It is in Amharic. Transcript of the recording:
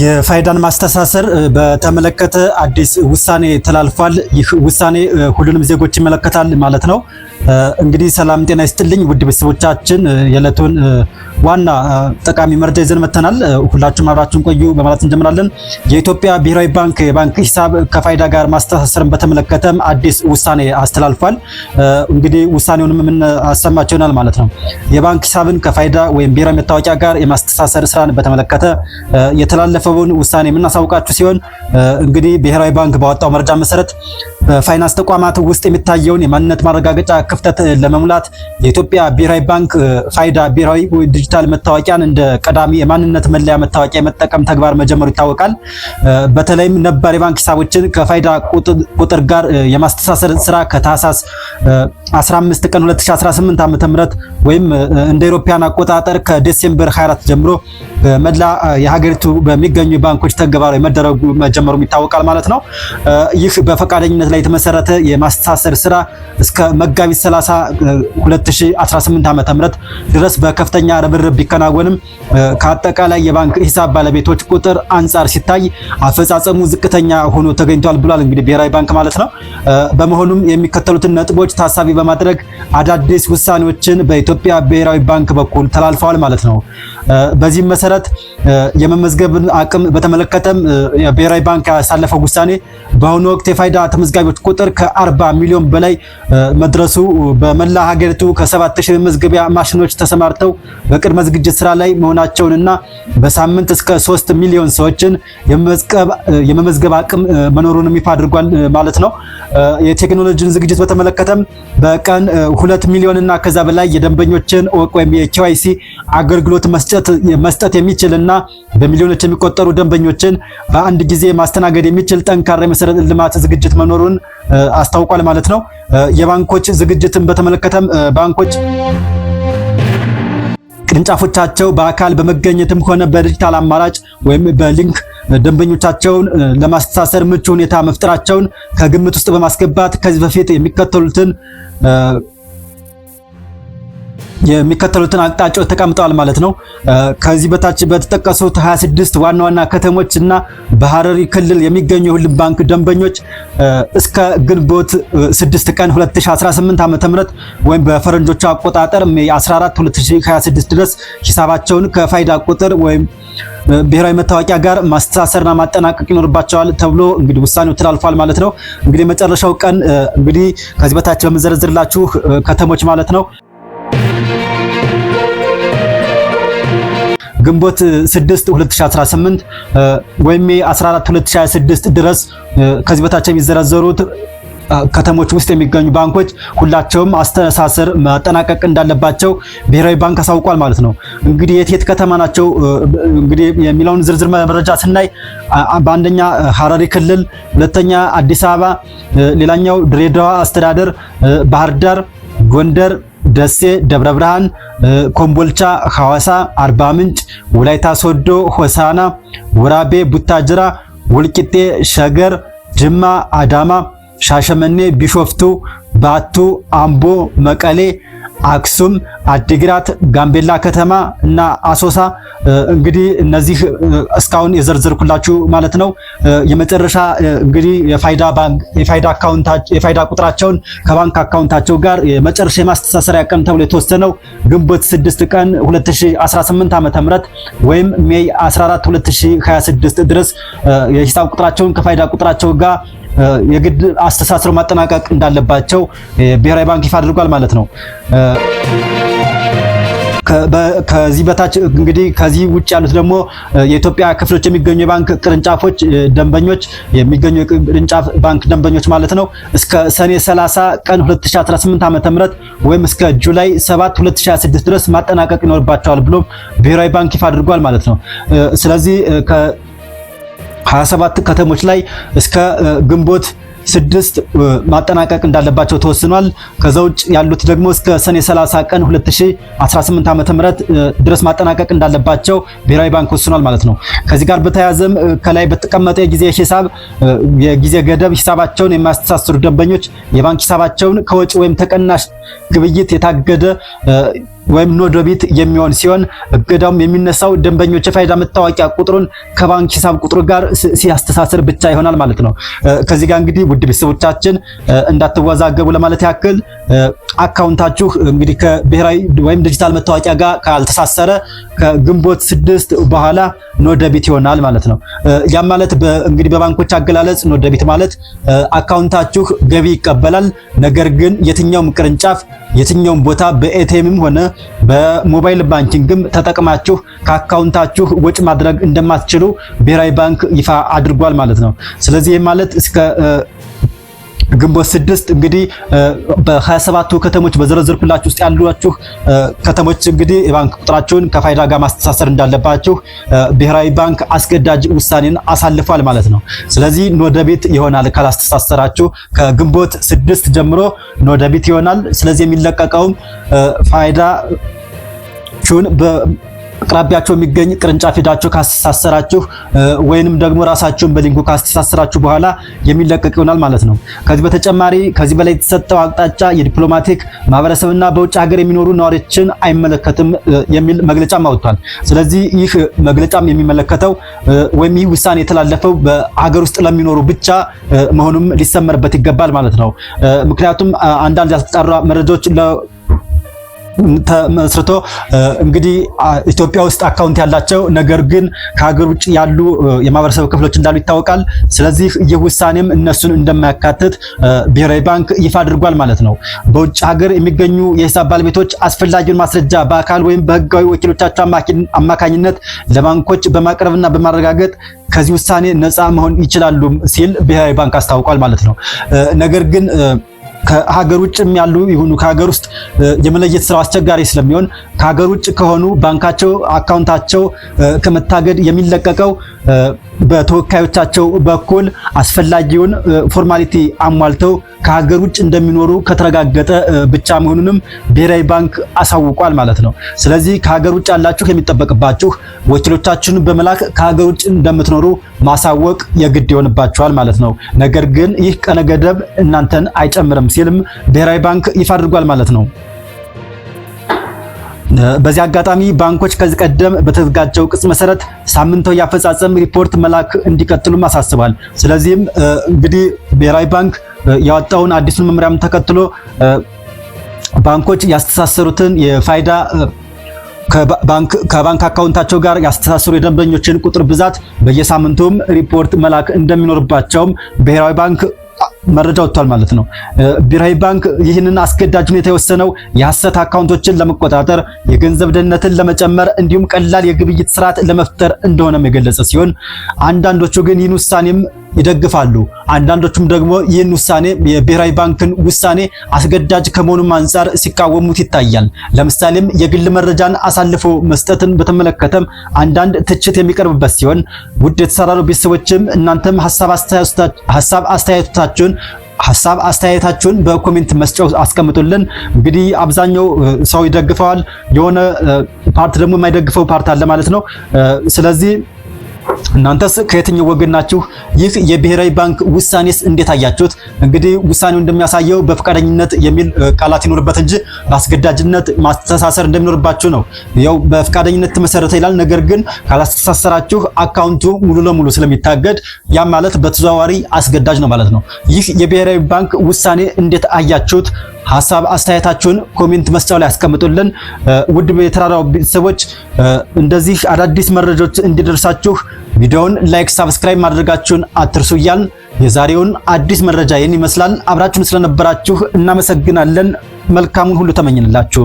የፋይዳን ማስተሳሰር በተመለከተ አዲስ ውሳኔ ተላልፏል። ይህ ውሳኔ ሁሉንም ዜጎች ይመለከታል ማለት ነው። እንግዲህ ሰላም ጤና ይስጥልኝ ውድ ቤተሰቦቻችን፣ የዕለቱን ዋና ጠቃሚ መረጃ ይዘን መተናል። ሁላችሁም አብራችሁን ቆዩ በማለት እንጀምራለን። የኢትዮጵያ ብሔራዊ ባንክ የባንክ ሂሳብ ከፋይዳ ጋር ማስተሳሰርን በተመለከተም አዲስ ውሳኔ አስተላልፏል። እንግዲህ ውሳኔውንም የምናሰማቸው ይሆናል ማለት ነው። የባንክ ሂሳብን ከፋይዳ ወይም ብሔራዊ መታወቂያ ጋር የማስተሳሰር ስራን በተመለከተ የተላለፈውን ውሳኔ የምናሳውቃችሁ ሲሆን እንግዲህ ብሔራዊ ባንክ ባወጣው መረጃ መሰረት በፋይናንስ ተቋማት ውስጥ የሚታየውን የማንነት ማረጋገጫ ክፍተት ለመሙላት የኢትዮጵያ ብሔራዊ ባንክ ፋይዳ ብሔራዊ ዲጂታል መታወቂያን እንደ ቀዳሚ የማንነት መለያ መታወቂያ የመጠቀም ተግባር መጀመሩ ይታወቃል። በተለይም ነባር የባንክ ሂሳቦችን ከፋይዳ ቁጥር ጋር የማስተሳሰር ስራ ከታህሳስ 15 ቀን 2018 ዓ.ም ወይም እንደ አውሮፓውያን አቆጣጠር ከዲሴምበር 24 ጀምሮ በመላ የሀገሪቱ በሚገኙ ባንኮች ተግባራዊ መደረጉ መጀመሩ ይታወቃል ማለት ነው። ይህ በፈቃደኝነት ላይ የተመሰረተ የማስተሳሰር ስራ እስከ መጋቢት 30 2018 ዓ.ም ድረስ በከፍተኛ ርብርብ ቢከናወንም ከአጠቃላይ የባንክ ሂሳብ ባለቤቶች ቁጥር አንጻር ሲታይ አፈጻጸሙ ዝቅተኛ ሆኖ ተገኝቷል ብሏል እንግዲህ ብሔራዊ ባንክ ማለት ነው። በመሆኑም የሚከተሉትን ነጥቦች ታሳቢ በማድረግ አዳዲስ ውሳኔዎችን በኢትዮጵያ ብሔራዊ ባንክ በኩል ተላልፈዋል ማለት ነው። በዚህም መሰረት የመመዝገብን አቅም በተመለከተም የብሔራዊ ባንክ ያሳለፈው ውሳኔ በአሁኑ ወቅት የፋይዳ ተመዝጋቢዎች ቁጥር ከ40 ሚሊዮን በላይ መድረሱ በመላ ሀገሪቱ ከ7000 መመዝገቢያ ማሽኖች ተሰማርተው በቅድመ ዝግጅት ስራ ላይ መሆናቸውንና በሳምንት እስከ 3 ሚሊዮን ሰዎችን የመመዝገብ አቅም መኖሩንም ይፋ አድርጓል ማለት ነው። የቴክኖሎጂን ዝግጅት በተመለከተም በቀን 2 ሚሊዮን እና ከዛ በላይ የደንበኞችን ወይም የኬዋይሲ አገልግሎት መስጠት የሚችልና በሚሊዮኖች የሚቆጠሩ ደንበኞችን በአንድ ጊዜ ማስተናገድ የሚችል ጠንካራ የመሰረተ ልማት ዝግጅት መኖሩን አስታውቋል ማለት ነው። የባንኮች ዝግጅትን በተመለከተም ባንኮች ቅርንጫፎቻቸው በአካል በመገኘትም ሆነ በዲጂታል አማራጭ ወይም በሊንክ ደንበኞቻቸውን ለማስተሳሰር ምቹ ሁኔታ መፍጠራቸውን ከግምት ውስጥ በማስገባት ከዚህ በፊት የሚከተሉትን አቅጣጫዎች ተቀምጠዋል ማለት ነው። ከዚህ በታች በተጠቀሱት 26 ዋና ዋና ከተሞች እና በሐረሪ ክልል የሚገኙ የሁሉም ባንክ ደንበኞች እስከ ግንቦት 6 ቀን 2018 ዓ.ም ወይም በፈረንጆቹ አቆጣጠር ሜይ 14 2026 ድረስ ሂሳባቸውን ከፋይዳ ቁጥር ወይም ብሔራዊ መታወቂያ ጋር ማስተሳሰርና ማጠናቀቅ ይኖርባቸዋል ተብሎ እንግዲህ ውሳኔው ተላልፏል ማለት ነው። እንግዲህ መጨረሻው ቀን እንግዲህ ከዚህ በታች በመዘርዝርላችሁ ከተሞች ማለት ነው ግንቦት 6 2018 ወይም 14 2026 ድረስ ከዚህ በታች የሚዘረዘሩት ከተሞች ውስጥ የሚገኙ ባንኮች ሁላቸውም አስተሳሰር ማጠናቀቅ እንዳለባቸው ብሔራዊ ባንክ አሳውቋል ማለት ነው። እንግዲህ የት ከተማ ናቸው እንግዲህ የሚለውን ዝርዝር መረጃ ስናይ በአንደኛ ሐረሪ ክልል፣ ሁለተኛ አዲስ አበባ፣ ሌላኛው ድሬዳዋ አስተዳደር፣ ባህር ዳር፣ ጎንደር፣ ደሴ፣ ደብረ ብርሃን፣ ኮምቦልቻ፣ ሐዋሳ፣ አርባ ምንጭ፣ ወላይታ ሶዶ፣ ሆሳና፣ ወራቤ፣ ቡታጅራ፣ ወልቂጤ፣ ሸገር፣ ጅማ፣ አዳማ፣ ሻሸመኔ፣ ቢሾፍቱ፣ ባቱ፣ አምቦ፣ መቀሌ፣ አክሱም፣ አዲግራት፣ ጋምቤላ ከተማ እና አሶሳ እንግዲህ እነዚህ እስካሁን የዘርዘርኩላችሁ ማለት ነው። የመጨረሻ እንግዲህ የፋይዳ ቁጥራቸውን ከባንክ አካውንታቸው ጋር የመጨረሻ የማስተሳሰሪያ ቀን ተብሎ የተወሰነው ግንቦት 6 ቀን 2018 ዓ.ም ወይም ሜይ 14 2026 ድረስ የሂሳብ ቁጥራቸውን ከፋይዳ ቁጥራቸው ጋር የግድ አስተሳስረው ማጠናቀቅ እንዳለባቸው ብሔራዊ ባንክ ይፋ አድርጓል ማለት ነው። ከዚህ በታች እንግዲህ ከዚህ ውጭ ያሉት ደግሞ የኢትዮጵያ ክፍሎች የሚገኙ የባንክ ቅርንጫፎች ደንበኞች የሚገኙ የቅርንጫፍ ባንክ ደንበኞች ማለት ነው እስከ ሰኔ 30 ቀን 2018 ዓ.ም ወይም እስከ ጁላይ 7 2026 ድረስ ማጠናቀቅ ይኖርባቸዋል ብሎም ብሔራዊ ባንክ ይፋ አድርጓል ማለት ነው። ስለዚህ ከ27 ከተሞች ላይ እስከ ግንቦት 6 ማጠናቀቅ እንዳለባቸው ተወስኗል። ከዛ ውጭ ያሉት ደግሞ እስከ ሰኔ 30 ቀን 2018 ዓ.ም ድረስ ማጠናቀቅ እንዳለባቸው ብሔራዊ ባንክ ወስኗል ማለት ነው። ከዚህ ጋር በተያያዘም ከላይ በተቀመጠ የጊዜ ገደብ ሂሳባቸውን የሚያስተሳስሩ ደንበኞች የባንክ ሂሳባቸውን ከወጪ ወይም ተቀናሽ ግብይት የታገደ ወይም ኖዶቢት የሚሆን ሲሆን እገዳውም የሚነሳው ደንበኞች የፋይዳ መታወቂያ ቁጥሩን ከባንክ ሂሳብ ቁጥሩ ጋር ሲያስተሳስር ብቻ ይሆናል ማለት ነው። ከዚህ ጋር እንግዲህ ውድ ቤተሰቦቻችን እንዳትወዛገቡ ለማለት ያክል አካውንታችሁ እንግዲህ ከብሔራዊ ወይም ዲጂታል መታወቂያ ጋር ካልተሳሰረ ከግንቦት 6 በኋላ ኖደቢት ይሆናል ማለት ነው። ያ ማለት እንግዲህ በባንኮች አገላለጽ ኖደቢት ማለት አካውንታችሁ ገቢ ይቀበላል፣ ነገር ግን የትኛውም ቅርንጫፍ የትኛውም ቦታ በኤቲኤምም ሆነ በሞባይል ባንኪንግም ተጠቅማችሁ ከአካውንታችሁ ወጪ ማድረግ እንደማትችሉ ብሔራዊ ባንክ ይፋ አድርጓል ማለት ነው። ስለዚህ ይህ ማለት እስከ ግንቦት 6 እንግዲህ በ27ቱ ከተሞች በዘረዘርኩላችሁ ውስጥ ያሏችሁ ከተሞች እንግዲህ የባንክ ቁጥራቸውን ከፋይዳ ጋር ማስተሳሰር እንዳለባችሁ ብሔራዊ ባንክ አስገዳጅ ውሳኔን አሳልፏል ማለት ነው። ስለዚህ ኖደቢት ይሆናል ካላስተሳሰራችሁ ከግንቦት 6 ጀምሮ ኖደቢት ይሆናል። ስለዚህ የሚለቀቀውም ፋይዳ ቹን አቅራቢያችሁ የሚገኝ ቅርንጫፍ ሄዳችሁ ካስተሳሰራችሁ ወይንም ደግሞ ራሳችሁን በሊንኩ ካስተሳሰራችሁ በኋላ የሚለቀቅ ይሆናል ማለት ነው። ከዚህ በተጨማሪ ከዚህ በላይ የተሰጠው አቅጣጫ የዲፕሎማቲክ ማህበረሰብና በውጭ ሀገር የሚኖሩ ነዋሪዎችን አይመለከትም የሚል መግለጫም አውጥቷል። ስለዚህ ይህ መግለጫም የሚመለከተው ወይም ይህ ውሳኔ የተላለፈው በሀገር ውስጥ ለሚኖሩ ብቻ መሆኑም ሊሰመርበት ይገባል ማለት ነው። ምክንያቱም አንዳንድ ያልተጣራ መረጃዎች ተመስርቶ እንግዲህ ኢትዮጵያ ውስጥ አካውንት ያላቸው ነገር ግን ከሀገር ውጭ ያሉ የማህበረሰብ ክፍሎች እንዳሉ ይታወቃል። ስለዚህ ይህ ውሳኔም እነሱን እንደማያካትት ብሔራዊ ባንክ ይፋ አድርጓል ማለት ነው። በውጭ ሀገር የሚገኙ የሂሳብ ባለቤቶች አስፈላጊውን ማስረጃ በአካል ወይም በህጋዊ ወኪሎቻቸው አማካኝነት ለባንኮች በማቅረብና በማረጋገጥ ከዚህ ውሳኔ ነፃ መሆን ይችላሉ ሲል ብሔራዊ ባንክ አስታውቋል ማለት ነው። ነገር ግን ከሀገር ውጭም ያሉ ይሁኑ ከሀገር ውስጥ የመለየት ስራው አስቸጋሪ ስለሚሆን ከሀገር ውጭ ከሆኑ ባንካቸው አካውንታቸው ከመታገድ የሚለቀቀው በተወካዮቻቸው በኩል አስፈላጊውን ፎርማሊቲ አሟልተው ከሀገር ውጭ እንደሚኖሩ ከተረጋገጠ ብቻ መሆኑንም ብሔራዊ ባንክ አሳውቋል ማለት ነው። ስለዚህ ከሀገር ውጭ ያላችሁ የሚጠበቅባችሁ ወኪሎቻችሁን በመላክ ከሀገር ውጭ እንደምትኖሩ ማሳወቅ የግድ ይሆንባችኋል ማለት ነው። ነገር ግን ይህ ቀነ ገደብ እናንተን አይጨምርም ሲልም ብሔራዊ ባንክ ይፋ አድርጓል ማለት ነው። በዚህ አጋጣሚ ባንኮች ከዚህ ቀደም በተዘጋጀው ቅጽ መሰረት ሳምንታዊ የአፈጻጸም ሪፖርት መላክ እንዲቀጥሉም አሳስቧል። ስለዚህም እንግዲህ ብሔራዊ ባንክ ያወጣውን አዲሱን መመሪያም ተከትሎ ባንኮች ያስተሳሰሩትን የፋይዳ ከባንክ አካውንታቸው ጋር ያስተሳሰሩ የደንበኞችን ቁጥር ብዛት በየሳምንቱም ሪፖርት መላክ እንደሚኖርባቸውም ብሔራዊ ባንክ መረጃ ወጥቷል ማለት ነው። ብሔራዊ ባንክ ይህንን አስገዳጅ ሁኔታ የወሰነው የሐሰት አካውንቶችን ለመቆጣጠር፣ የገንዘብ ደህንነትን ለመጨመር እንዲሁም ቀላል የግብይት ስርዓት ለመፍጠር እንደሆነም የገለጸ ሲሆን አንዳንዶቹ ግን ይህን ውሳኔም ይደግፋሉ። አንዳንዶቹም ደግሞ ይህን ውሳኔ የብሔራዊ ባንክን ውሳኔ አስገዳጅ ከመሆኑም አንጻር ሲቃወሙት ይታያል። ለምሳሌም የግል መረጃን አሳልፎ መስጠትን በተመለከተም አንዳንድ ትችት የሚቀርብበት ሲሆን ውድ የተሰራሩ ቤተሰቦችም እናንተም ሀሳብ አስተያየታችሁን በኮሜንት መስጫው አስቀምጡልን። እንግዲህ አብዛኛው ሰው ይደግፈዋል፣ የሆነ ፓርት ደግሞ የማይደግፈው ፓርት አለ ማለት ነው። ስለዚህ እናንተስ ከየትኛው ወገን ናችሁ? ይህ የብሔራዊ ባንክ ውሳኔስ እንዴት አያችሁት? እንግዲህ ውሳኔው እንደሚያሳየው በፍቃደኝነት የሚል ቃላት ይኖርበት እንጂ በአስገዳጅነት ማስተሳሰር እንደሚኖርባችሁ ነው። ያው በፍቃደኝነት ተመሰረተ ይላል። ነገር ግን ካላስተሳሰራችሁ አካውንቱ ሙሉ ለሙሉ ስለሚታገድ ያ ማለት በተዘዋዋሪ አስገዳጅ ነው ማለት ነው። ይህ የብሔራዊ ባንክ ውሳኔ እንዴት አያችሁት? ሐሳብ አስተያየታችሁን ኮሜንት መስጫው ላይ አስቀምጡልን። ውድ የተራራው ቤተሰቦች እንደዚህ አዳዲስ መረጃዎች እንዲደርሳችሁ ቪዲዮውን ላይክ፣ ሰብስክራይብ ማድረጋችሁን አትርሱ እያልን የዛሬውን አዲስ መረጃ ይህን ይመስላል። አብራችሁን ስለነበራችሁ እናመሰግናለን። መልካሙን ሁሉ ተመኝንላችሁ።